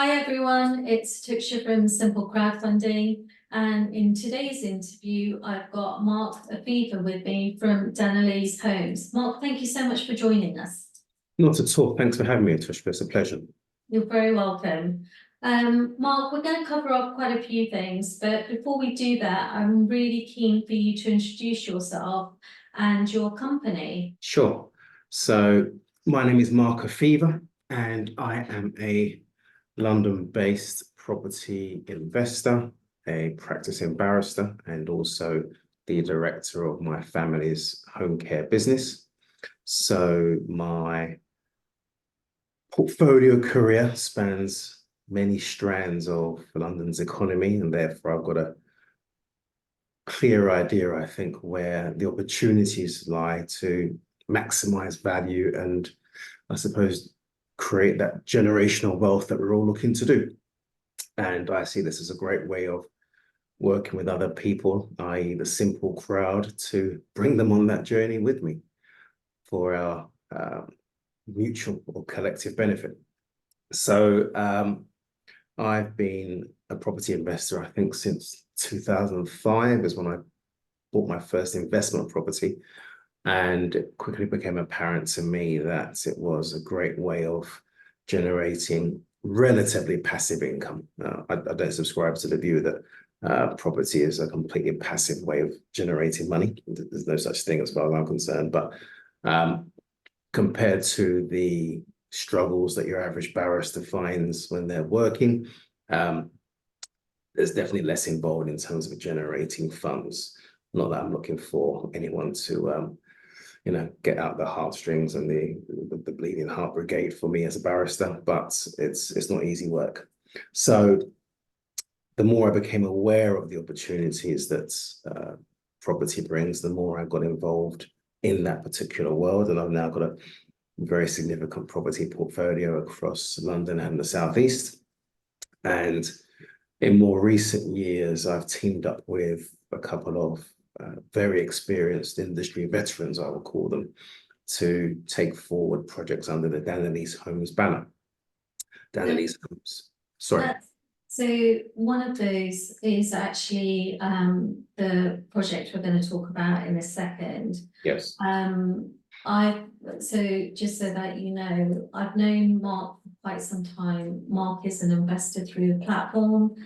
Hi everyone, it's Atuksha from Simple Crowdfunding, and in today's interview I've got Mark Afeeva with me from Danelise Homes. Mark, thank you so much for joining us. Not at all. Thanks for having me, Atuksha. It's a pleasure. You're very welcome. Mark, we're going to cover off quite a few things, but before we do that, I'm really keen for you to introduce yourself and your company. Sure. So my name is Mark Afeeva, and I am a London-based property investor, a practicing barrister, and also the director of my family's home care business. So my portfolio career spans many strands of London's economy, and therefore I've got a clear idea, I think, where the opportunities lie to maximize value and, I suppose, create that generational wealth that we're all looking to do. And I see this as a great way of working with other people, i.e. the simple crowd, to bring them on that journey with me for our mutual or collective benefit. So I've been a property investor, I think, since 2005 is when I bought my first investment property. And it quickly became apparent to me that it was a great way of generating relatively passive income. I don't subscribe to the view that property is a completely passive way of generating money. There's no such thing as far as I'm concerned. But compared to the struggles that your average barrister finds when they're working, there's definitely less involved in terms of generating funds. Not that I'm looking for anyone to get out the heartstrings and the bleeding heart brigade for me as a barrister, but it's not easy work. So the more I became aware of the opportunities that property brings, the more I got involved in that particular world. And I've now got a very significant property portfolio across London and the Southeast. And in more recent years, I've teamed up with a couple of very experienced industry veterans, I would call them, to take forward projects under the Danelise Homes banner. Danelise Homes, sorry. So one of those is actually the project we're going to talk about in a second. Yes. So just so that you know, I've known Mark for quite some time. Mark is an investor through the platform.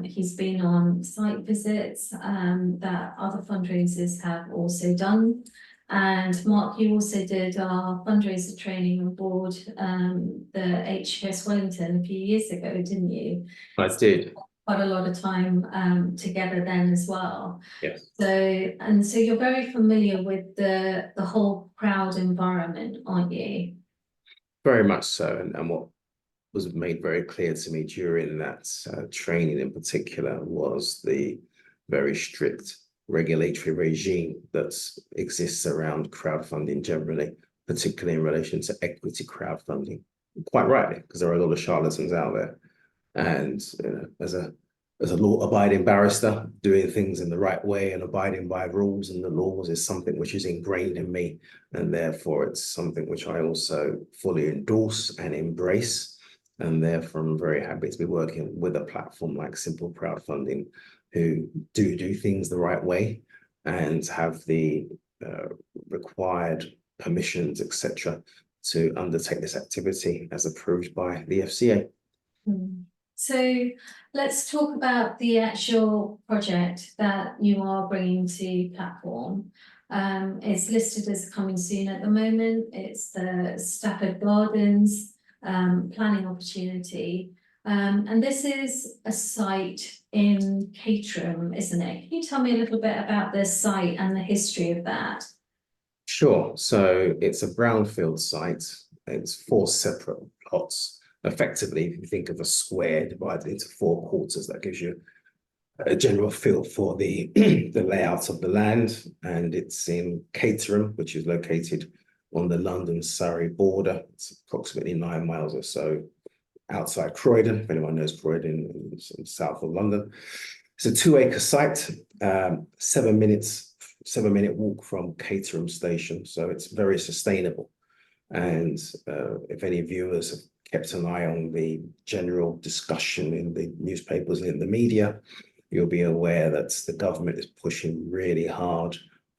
He's been on site visits that other fundraisers have also done. And Mark, you also did our fundraiser training on board the HMS Wellington a few years ago, didn't you? I did. Quite a lot of time together then as well. Yes. So you're very familiar with the whole crowd environment, aren't you? Very much so. And what was made very clear to me during that training in particular was the very strict regulatory regime that exists around crowdfunding generally, particularly in relation to equity crowdfunding. Quite rightly, because there are a lot of charlatans out there. And as a law-abiding barrister, doing things in the right way and abiding by rules and the laws is something which is ingrained in me. And therefore, it's something which I also fully endorse and embrace. And therefore, I'm very happy to be working with a platform like Simple Crowdfunding, who do things the right way and have the required permissions, etc., to undertake this activity as approved by the FCA. So let's talk about the actual project that you are bringing to platform. It's listed as coming soon at the moment. It's the Stafford Gardens planning opportunity. And this is a site in Caterham, isn't it? Can you tell me a little bit about this site and the history of that? Sure. So it's a brownfield site. It's 4 separate plots. Effectively, if you think of a square divided into 4 quarters, that gives you a general feel for the layout of the land. And it's in Caterham, which is located on the London-Surrey border. It's approximately 9 miles or so outside Croydon, if anyone knows Croydon, in south of London. It's a 2-acre site, 7-minute walk from Caterham station. So it's very sustainable. And if any viewers kept an eye on the general discussion in the newspapers and in the media, you'll be aware that the government is pushing really hard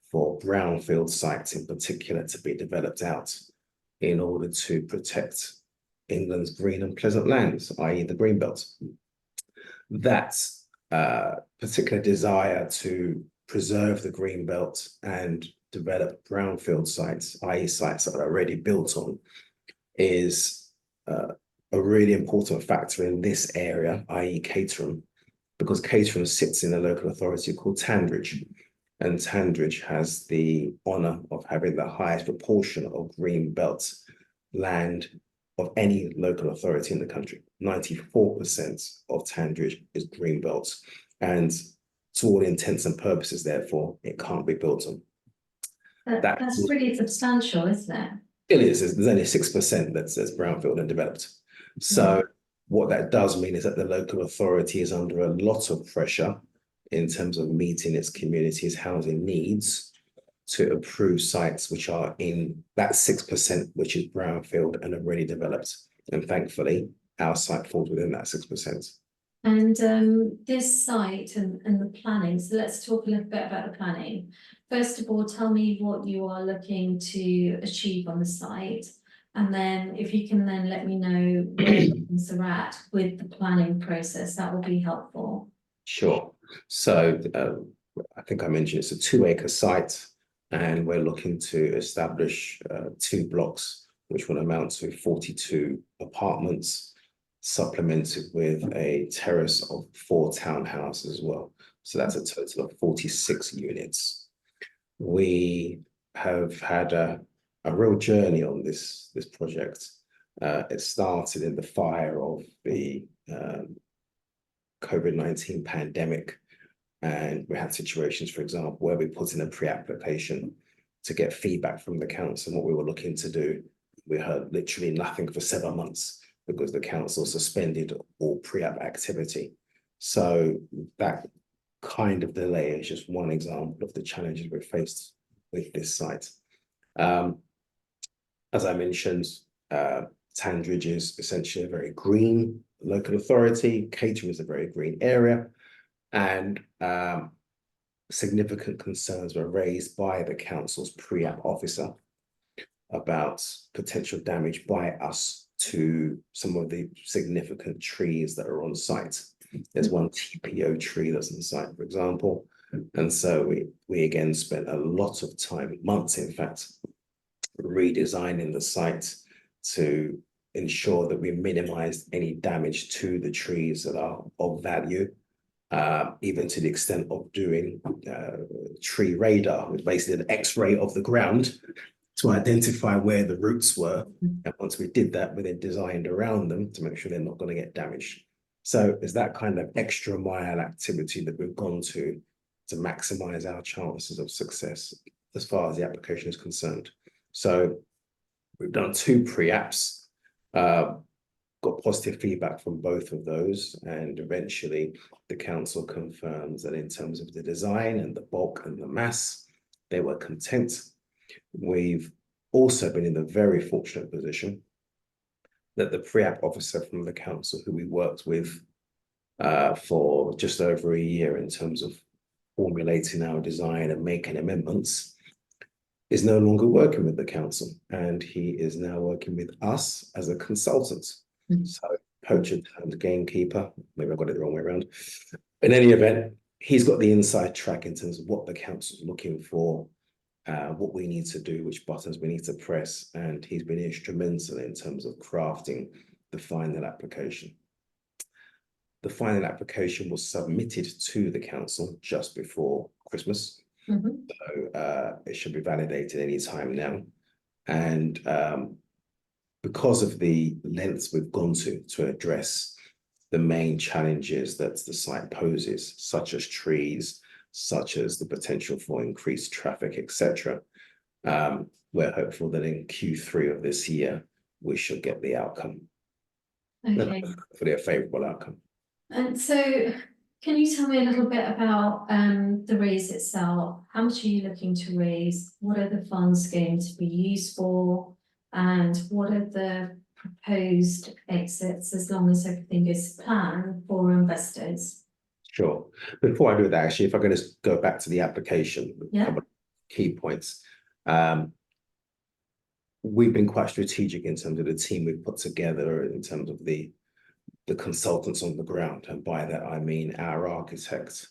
for brownfield sites in particular to be developed out in order to protect England's green and pleasant lands, i.e. the green belt. That particular desire to preserve the green belt and develop brownfield sites, i.e. sites that are already built on, is a really important factor in this area, i.e. Caterham, because Caterham sits in a local authority called Tandridge, and Tandridge has the honour of having the highest proportion of green belt land of any local authority in the country. 94% of Tandridge is green belts, and to all intents and purposes, therefore, it can't be built on. That's really substantial, isn't it? It is. There's only 6% that's brownfield and developed. So what that does mean is that the local authority is under a lot of pressure in terms of meeting its community's housing needs to approve sites which are in that 6%, which is brownfield and already developed. And thankfully, our site falls within that 6%. And this site and the planning, so let's talk a little bit about the planning. First of all, tell me what you are looking to achieve on the site. And then if you can then let me know where things are at with the planning process, that will be helpful. Sure. So I think I mentioned it's a 2-acre site, and we're looking to establish 2 blocks, which will amount to 42 apartments, supplemented with a terrace of 4 townhouses as well. So that's a total of 46 units. We have had a real journey on this project. It started in the fire of the COVID-19 pandemic, and we had situations, for example, where we put in a pre-application to get feedback from the council on what we were looking to do. We heard literally nothing for 7 months because the council suspended all pre-app activity. So that kind of delay is just one example of the challenges we've faced with this site. As I mentioned, Tandridge is essentially a very green local authority. Caterham is a very green area, and significant concerns were raised by the council's pre-app officer about potential damage by us to some of the significant trees that are on site. There's one TPO tree that's on site, for example. And so we again spent a lot of time, months in fact, redesigning the site to ensure that we minimized any damage to the trees that are of value, even to the extent of doing tree radar, which is basically an X-ray of the ground to identify where the roots were. And once we did that, we then designed around them to make sure they're not going to get damaged. So it's that kind of extra mile activity that we've gone to maximize our chances of success as far as the application is concerned. So we've done 2 pre-apps, got positive feedback from both of those, and eventually the council confirms that in terms of the design and the bulk and the mass, they were content. We've also been in the very fortunate position that the pre-app officer from the council, who we worked with for just over a year in terms of formulating our design and making amendments, is no longer working with the council, and he is now working with us as a consultant. So poacher turned gamekeeper, maybe I got it the wrong way around. In any event, he's got the inside track in terms of what the council's looking for, what we need to do, which buttons we need to press, and he's been instrumental in terms of crafting the final application. The final application was submitted to the council just before Christmas. So it should be validated any time now. And because of the lengths we've gone to address the main challenges that the site poses, such as trees, such as the potential for increased traffic, etc., we're hopeful that in Q3 of this year, we should get the outcome. Okay. Hopefully a favourable outcome. And so can you tell me a little bit about the raise itself? How much are you looking to raise? What are the funds going to be used for? And what are the proposed exits as long as everything is planned for investors? Sure. Before I do that, actually, if I can just go back to the application, a Yeah. couple of key points. We've been quite strategic in terms of the team we've put together, in terms of the consultants on the ground. And by that, I mean our architect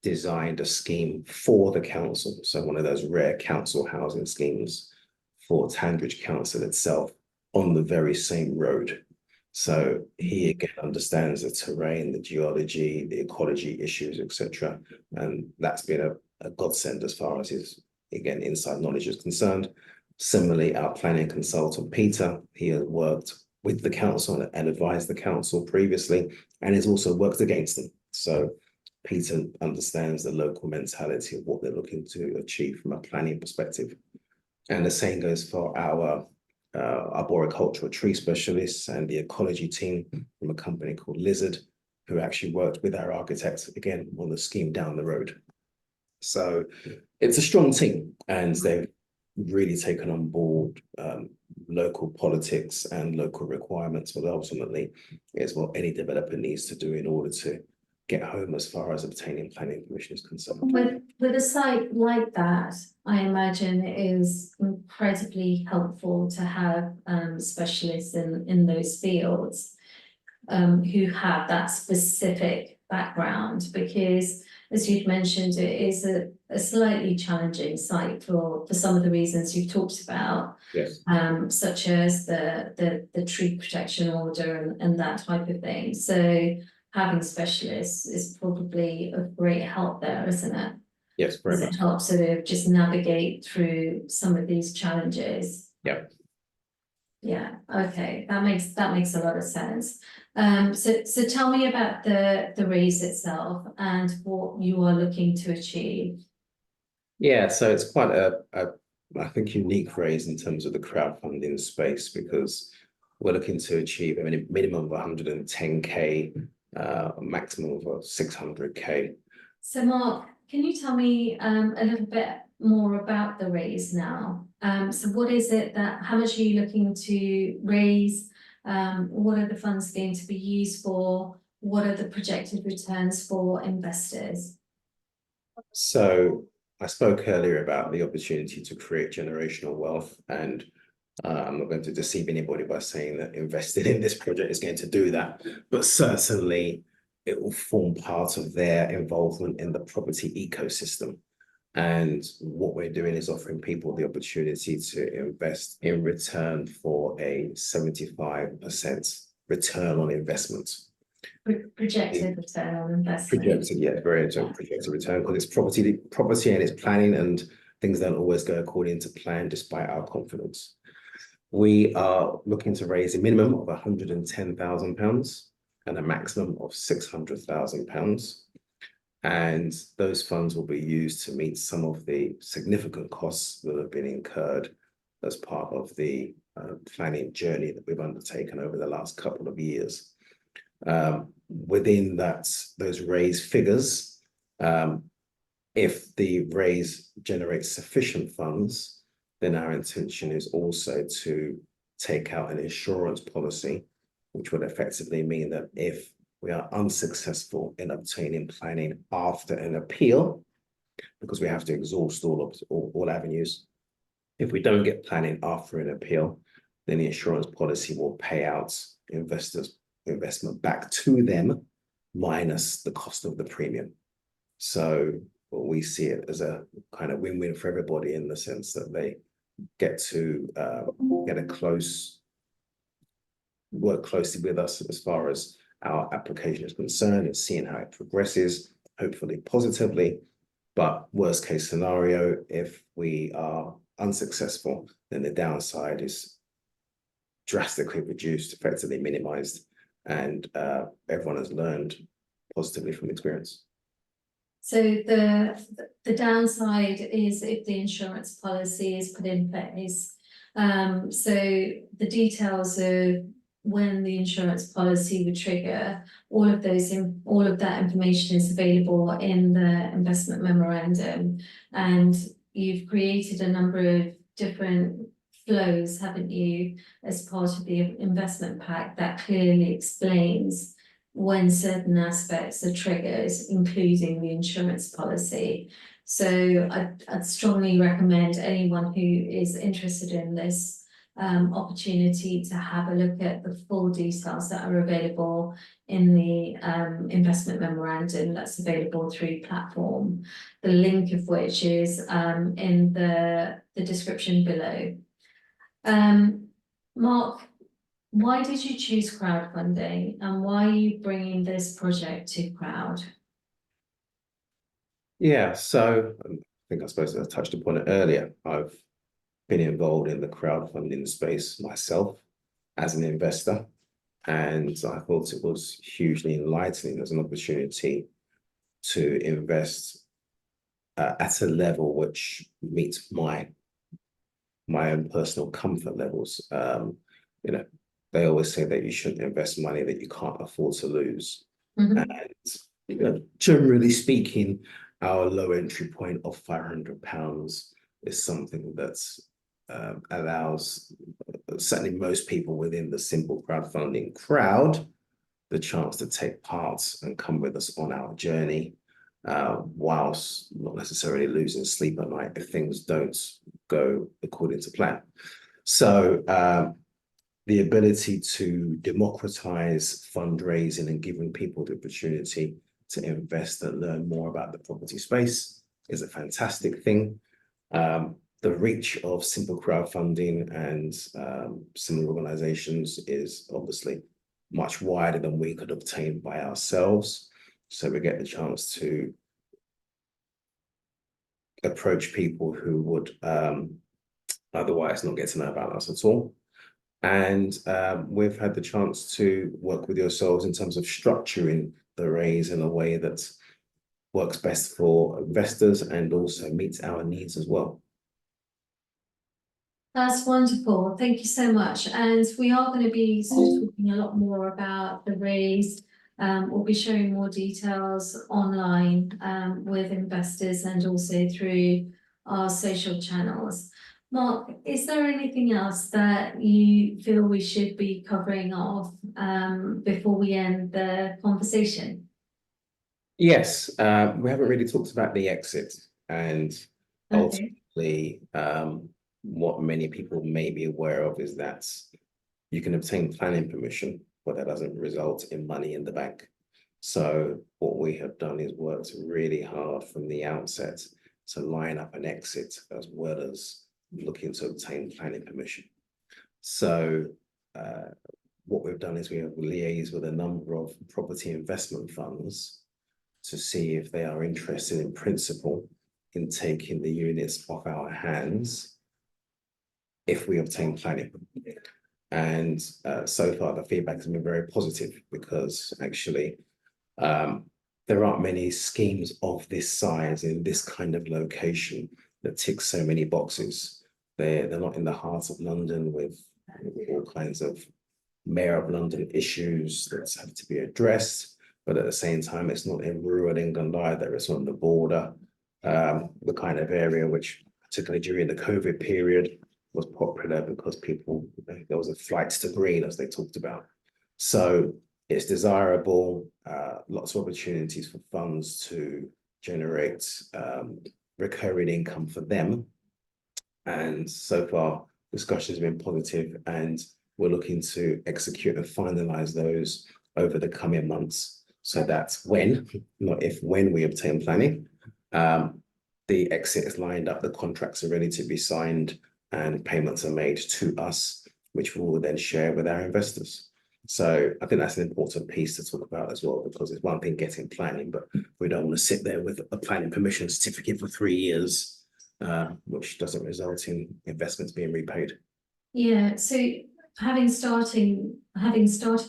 designed a scheme for the council. So one of those rare council housing schemes for Tandridge Council itself on the very same road. So he again understands the terrain, the geology, the ecology issues, etc. And that's been a godsend as far as his, again, inside knowledge is concerned. Similarly, our planning consultant, Peter, he has worked with the council and advised the council previously, and has also worked against them. So Peter understands the local mentality of what they're looking to achieve from a planning perspective. And the same goes for our arboricultural tree specialists and the ecology team from a company called Lizard, who actually worked with our architects, again, on the scheme down the road. So it's a strong team, and they've really taken on board local politics and local requirements, but ultimately is what any developer needs to do in order to get home as far as obtaining planning permission is concerned. With a site like that, I imagine it is incredibly helpful to have specialists in those fields who have that specific background, because as you'd mentioned, it is a slightly challenging site for some of the reasons you've talked about. Yes. Such as the tree protection order and that type of thing. So having specialists is probably of great help there, isn't it? Yes, very Does much. it help sort of just navigate through some of these challenges? Yeah. Yeah, okay, that makes a lot of sense. So tell me about the raise itself and what you are looking to achieve. Yeah, so it's quite I think unique raise in terms of the crowdfunding space, because we're looking to achieve a minimum of 110k, a maximum of 600k. So Mark, can you tell me a little bit more about the raise now? So what is it how much are you looking to raise? What are the funds going to be used for? What are the projected returns for investors? So I spoke earlier about the opportunity to create generational wealth, and I'm not going to deceive anybody by saying that investing in this project is going to do that, but certainly it will form part of their involvement in the property ecosystem. And what we're doing is offering people the opportunity to invest in return for a 75% return on investment. Projected return on investment. Projected, yeah, very projected return, because it's property and it's planning, and things don't always go according to plan despite our confidence. We are looking to raise a minimum of £110,000 and a maximum of £600,000. And those funds will be used to meet some of the significant costs that have been incurred as part of the planning journey that we've undertaken over the last couple of years. Within those raise figures, if the raise generates sufficient funds, then our intention is also to take out an insurance policy, which would effectively mean that if we are unsuccessful in obtaining planning after an appeal, because we have to exhaust all avenues, if we don't get planning after an appeal, then the insurance policy will pay out investment back to them minus the cost of the premium. So we see it as a kind of win-win for everybody, in the sense that they get to work closely with us as far as our application is concerned, and seeing how it progresses, hopefully positively. But worst case scenario, if we are unsuccessful, then the downside is drastically reduced, effectively minimized, and everyone has learned positively from experience. So the downside is if the insurance policy is put in place. So the details of when the insurance policy would trigger, all of that information is available in the investment memorandum, and you've created a number of different flows, haven't you, as part of the investment pack that clearly explains when certain aspects are triggered, including the insurance policy. So I'd strongly recommend anyone who is interested in this opportunity to have a look at the full details that are available in the investment memorandum that's available through platform, the link of which is in the description below. Mark, why did you choose crowdfunding and why are you bringing this project to Crowd? Yeah, so I think I suppose I touched upon it earlier. I've been involved in the crowdfunding space myself as an investor, and I thought it was hugely enlightening as an opportunity to invest at a level which meets my own personal comfort levels. You know, they always say that you shouldn't invest money that you can't afford to lose. Mhm. And generally speaking, our low entry point of £500 is something that allows certainly most people within the simple crowdfunding crowd the chance to take part and come with us on our journey, whilst not necessarily losing sleep at night if things don't go according to plan. So the ability to democratize fundraising and giving people the opportunity to invest and learn more about the property space is a fantastic thing. The reach of simple crowdfunding and similar organizations is obviously much wider than we could obtain by ourselves. So we get the chance to approach people who would otherwise not get to know about us at all. And we've had the chance to work with yourselves in terms of structuring the raise in a way that works best for investors and also meets our needs as well. That's wonderful. Thank you so much. And we are going to be sort of talking a lot more about the raise. We'll be sharing more details online with investors and also through our social channels. Mark, is there anything else that you feel we should be covering off before we end the conversation? Yes, we haven't really talked about the exit and ultimately what many people may be aware of is that you can obtain planning permission, but that doesn't result in money in the bank. So what we have done is worked really hard from the outset to line up an exit as well as looking to obtain planning permission. So what we've done is we have liaised with a number of property investment funds to see if they are interested in principle in taking the units off our hands if we obtain planning. And so far the feedback has been very positive because actually there aren't many schemes of this size in this kind of location that tick so many boxes. They're not in the heart of London with all kinds of Mayor of London issues that have to be addressed, but at the same time, it's not in rural England either. It's on the border, the kind of area which, particularly during the COVID period, was popular because people, there was a flight to green as they talked about. So it's desirable, lots of opportunities for funds to generate recurring income for them. And so far, discussions have been positive and we're looking to execute and finalize those over the coming months. So that's when, not if, when we obtain planning. The exit is lined up, the contracts are ready to be signed and payments are made to us, which we will then share with our investors. So I think that's an important piece to talk about as well, because it's one thing getting planning, but we don't want to sit there with a planning permission certificate for 3 years, which doesn't result in investments being repaid. Yeah, so having started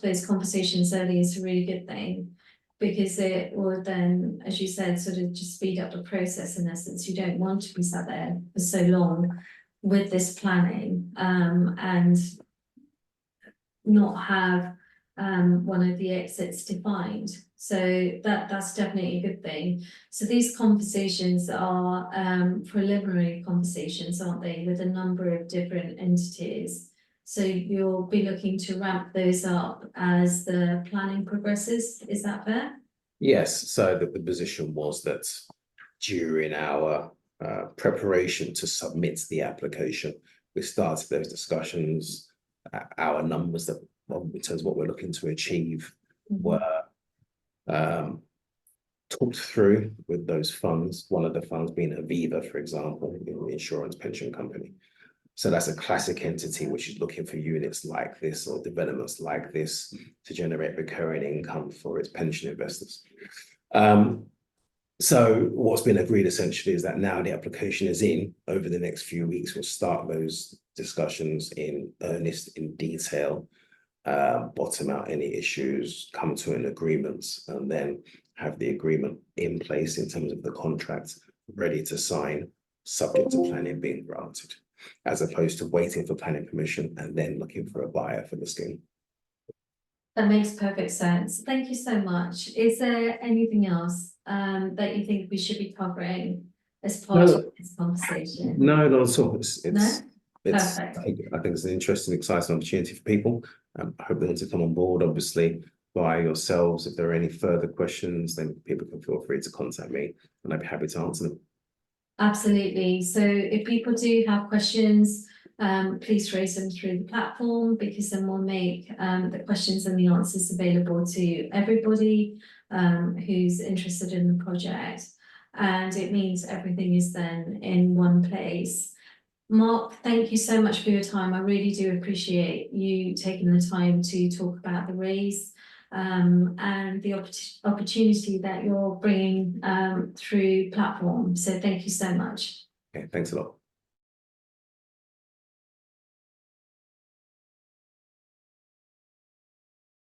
those conversations early is a really good thing, because it will then, as you said, sort of just speed up the process. In essence, you don't want to be sat there for so long with this planning and not have one of the exits defined. So that's definitely a good thing. So these conversations are preliminary conversations, aren't they, with a number of different entities. So you'll be looking to ramp those up as the planning progresses, is that fair? Yes, so the position was that during our preparation to submit the application, we started those discussions. Our numbers that, in terms of what we're looking to achieve, were talked through with those funds. One of the funds being Aviva, for example, the insurance pension company. So that's a classic entity which is looking for units like this or developments like this to generate recurring income for its pension investors. So what's been agreed essentially is that now the application is in. Over the next few weeks, we'll start those discussions in earnest, in detail, bottom out any issues, come to an agreement, and then have the agreement in place in terms of the contract ready to sign, subject to planning being granted, as opposed to waiting for planning permission and then looking for a buyer for the scheme. That makes perfect sense. Thank you so much. Is there anything else that you think we should be covering as part of this conversation? No, not at all. No? It's Perfect. I think it's an interesting, exciting opportunity for people. I hope they want to come on board, obviously, by yourselves. If there are any further questions, then people can feel free to contact me and I'd be happy to answer them. Absolutely. So if people do have questions, please raise them through the platform, because then we'll make the questions and the answers available to everybody who's interested in the project. And it means everything is then in one place. Mark, thank you so much for your time. I really do appreciate you taking the time to talk about the raise and the opportunity that you're bringing through platform. So thank you so much. Okay, thanks a lot.